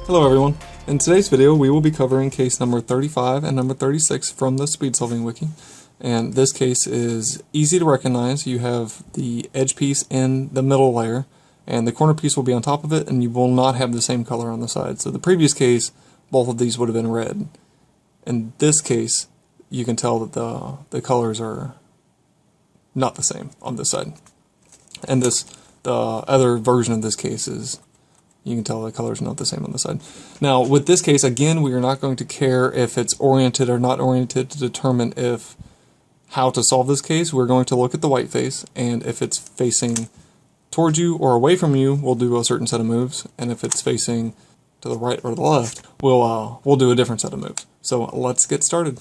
Hello everyone. In today's video we will be covering case number 35 and number 36 from the Speed Solving Wiki. And this case is easy to recognize. You have the edge piece in the middle layer and the corner piece will be on top of it, and you will not have the same color on the side. So the previous case, both of these would have been red. In this case, you can tell that the colors are not the same on this side. And the other version of this case is, you can tell the color is not the same on the side. Now, with this case, again, we are not going to care if it's oriented or not oriented to determine how to solve this case. We're going to look at the white face, and if it's facing towards you or away from you, we'll do a certain set of moves, and if it's facing to the right or the left, we'll do a different set of moves. So let's get started.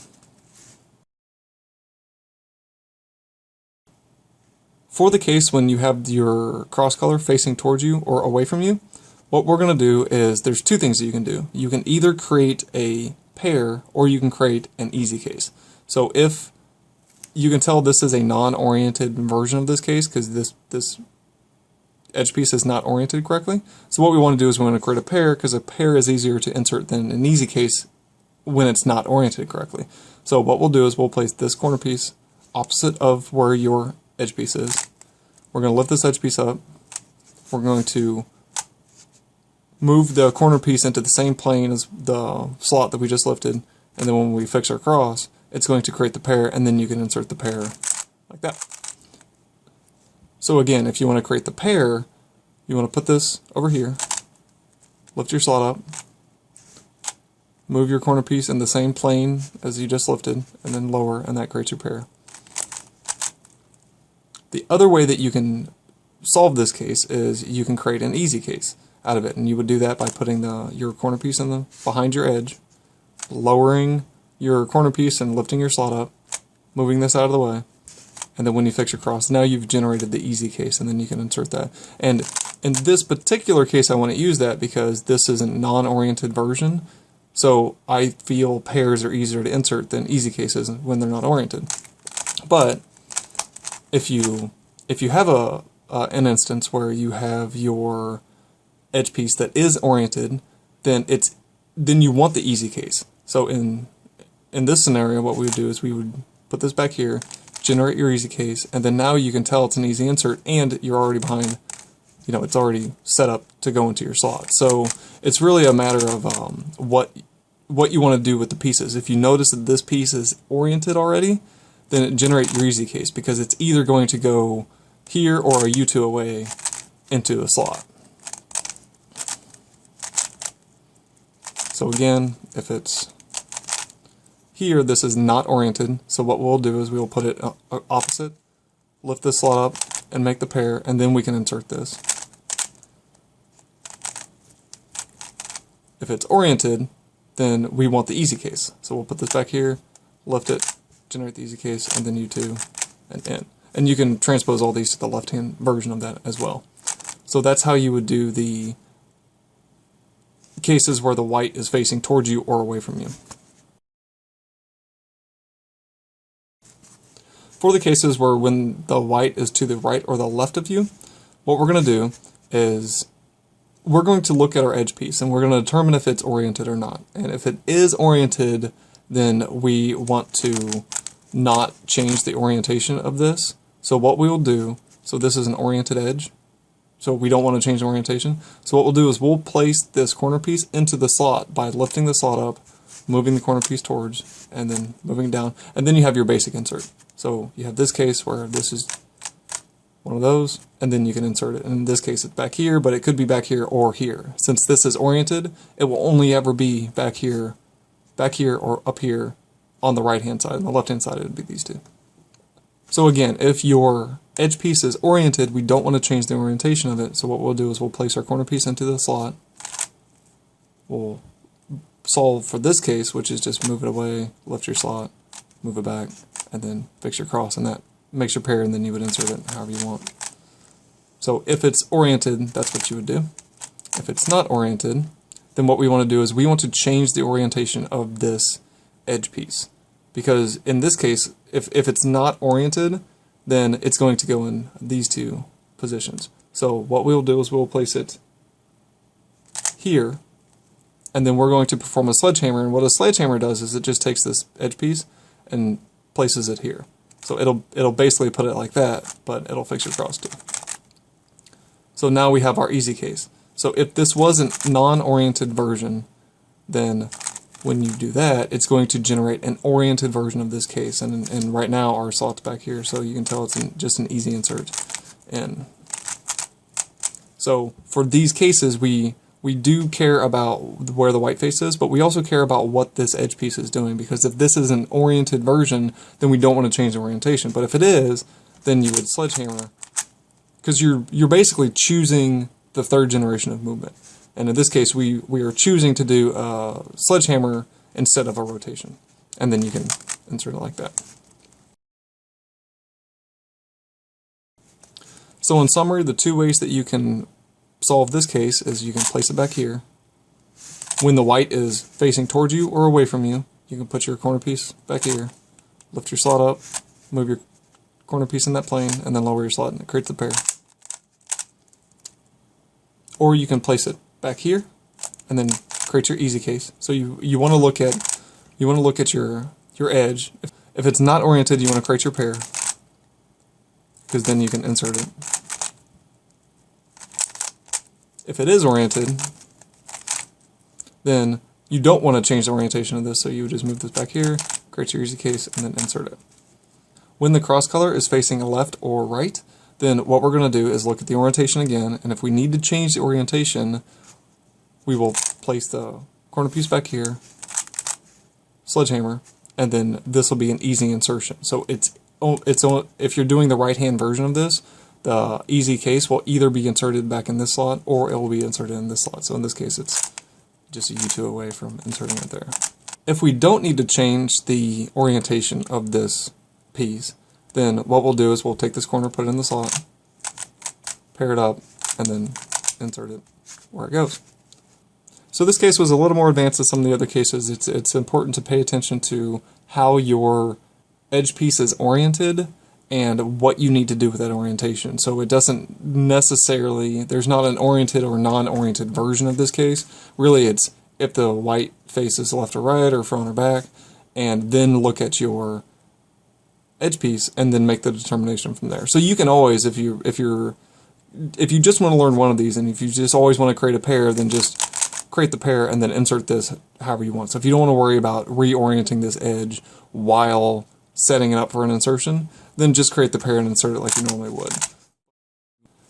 For the case when you have your cross color facing towards you or away from you, what we're going to do is, there's two things that you can do. You can either create a pair or you can create an easy case. So if you can tell, this is a non-oriented version of this case because this edge piece is not oriented correctly. So what we want to do is we want to create a pair, because a pair is easier to insert than an easy case when it's not oriented correctly. So what we'll do is we'll place this corner piece opposite of where your edge piece is. We're going to lift this edge piece up. We're going to move the corner piece into the same plane as the slot that we just lifted, and then when we fix our cross, it's going to create the pair, and then you can insert the pair like that. So again, if you want to create the pair, you want to put this over here, lift your slot up, move your corner piece in the same plane as you just lifted, and then lower, and that creates your pair. The other way that you can solve this case is you can create an easy case out of it, and you would do that by putting your corner piece behind your edge, lowering your corner piece and lifting your slot up, moving this out of the way, and then when you fix your cross, now you've generated the easy case, and then you can insert that. And in this particular case, I want to use that because this is a non-oriented version, so I feel pairs are easier to insert than easy cases when they're not oriented. But if you have an instance where you have your edge piece that is oriented, then you want the easy case. So in this scenario, what we would do is we would put this back here, generate your easy case, and then now you can tell it's an easy insert, and you're already behind, it's already set up to go into your slot. So it's really a matter of what you want to do with the pieces. If you notice that this piece is oriented already, then generate your easy case, because it's either going to go here or a U2 away into a slot. So again, if it's here, this is not oriented, so what we'll do is we'll put it opposite, lift this slot up, and make the pair, and then we can insert this. If it's oriented, then we want the easy case. So we'll put this back here, lift it, generate the easy case, and then U2, and in. And you can transpose all these to the left-hand version of that as well. So that's how you would do the cases where the white is facing towards you or away from you. For the cases where when the white is to the right or the left of you, what we're going to do is we're going to look at our edge piece and we're going to determine if it's oriented or not. And if it is oriented, then we want to not change the orientation of this. So what we will do, so this is an oriented edge, so we don't want to change the orientation. So what we'll do is we'll place this corner piece into the slot by lifting the slot up, moving the corner piece towards, and then moving down, and then you have your basic insert. So you have this case where this is one of those, and then you can insert it. And in this case it's back here, but it could be back here or here. Since this is oriented, it will only ever be back here or up here on the right hand side. On the left hand side it would be these two. So again, if your edge piece is oriented, we don't want to change the orientation of it. So what we'll do is we'll place our corner piece into the slot. We'll solve for this case, which is just move it away, lift your slot, move it back, and then fix your cross, and that makes your pair, and then you would insert it however you want. So if it's oriented, that's what you would do. If it's not oriented, then what we want to do is we want to change the orientation of this edge piece. Because in this case, if it's not oriented, then it's going to go in these two positions. So what we'll do is we'll place it here, and then we're going to perform a sledgehammer, and what a sledgehammer does is it just takes this edge piece and places it here. So it'll basically put it like that, but it'll fix your cross too. So now we have our easy case. So if this was a non-oriented version, then when you do that, it's going to generate an oriented version of this case. And right now our slot's back here, so you can tell it's just an easy insert. And so for these cases, we do care about where the white face is, but we also care about what this edge piece is doing, because if this is an oriented version, then we don't want to change the orientation. But if it is, then you would sledgehammer, because you're basically choosing the third generation of movement. And in this case, we are choosing to do a sledgehammer instead of a rotation. And then you can insert it like that. So in summary, the two ways that you can solve this case is you can place it back here. When the white is facing towards you or away from you, you can put your corner piece back here, lift your slot up, move your corner piece in that plane, and then lower your slot, and it creates the pair. Or you can place it back here and then create your easy case. So you want to look at your edge. If it's not oriented, you want to create your pair, because then you can insert it. If it is oriented, then you don't want to change the orientation of this, so you would just move this back here, create your easy case, and then insert it. When the cross color is facing left or right, then what we're going to do is look at the orientation again, and if we need to change the orientation, we will place the corner piece back here, sledgehammer, and then this will be an easy insertion. So if you're doing the right-hand version of this, the easy case will either be inserted back in this slot or it will be inserted in this slot. So in this case, it's just a U2 away from inserting it there. If we don't need to change the orientation of this piece, then what we'll do is we'll take this corner, put it in the slot, pair it up, and then insert it where it goes. So this case was a little more advanced than some of the other cases. It's important to pay attention to how your edge piece is oriented and what you need to do with that orientation. So it doesn't necessarily, there's not an oriented or non-oriented version of this case. Really, it's if the white faces left or right or front or back, and then look at your edge piece and then make the determination from there. So you can always, if you just want to learn one of these, and if you just always want to create a pair, then just create the pair and then insert this however you want. So if you don't want to worry about reorienting this edge while setting it up for an insertion, then just create the pair and insert it like you normally would.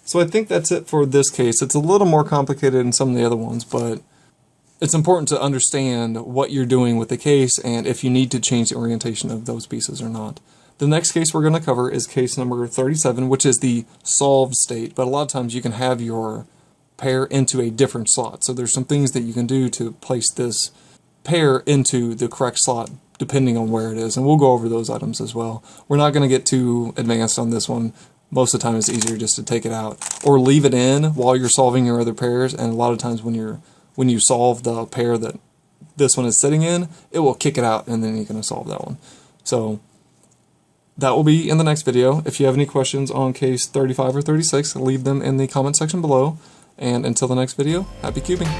So I think that's it for this case. It's a little more complicated than some of the other ones, but it's important to understand what you're doing with the case and if you need to change the orientation of those pieces or not. The next case we're going to cover is case number 37, which is the solved state, but a lot of times you can have your pair into a different slot. So there's some things that you can do to place this pair into the correct slot depending on where it is, and we'll go over those items as well. We're not going to get too advanced on this one. Most of the time it's easier just to take it out or leave it in while you're solving your other pairs, and a lot of times when you solve the pair that this one is sitting in, it will kick it out and then you're going to solve that one. So that will be in the next video. If you have any questions on case 35 or 36, leave them in the comment section below, and until the next video, happy cubing!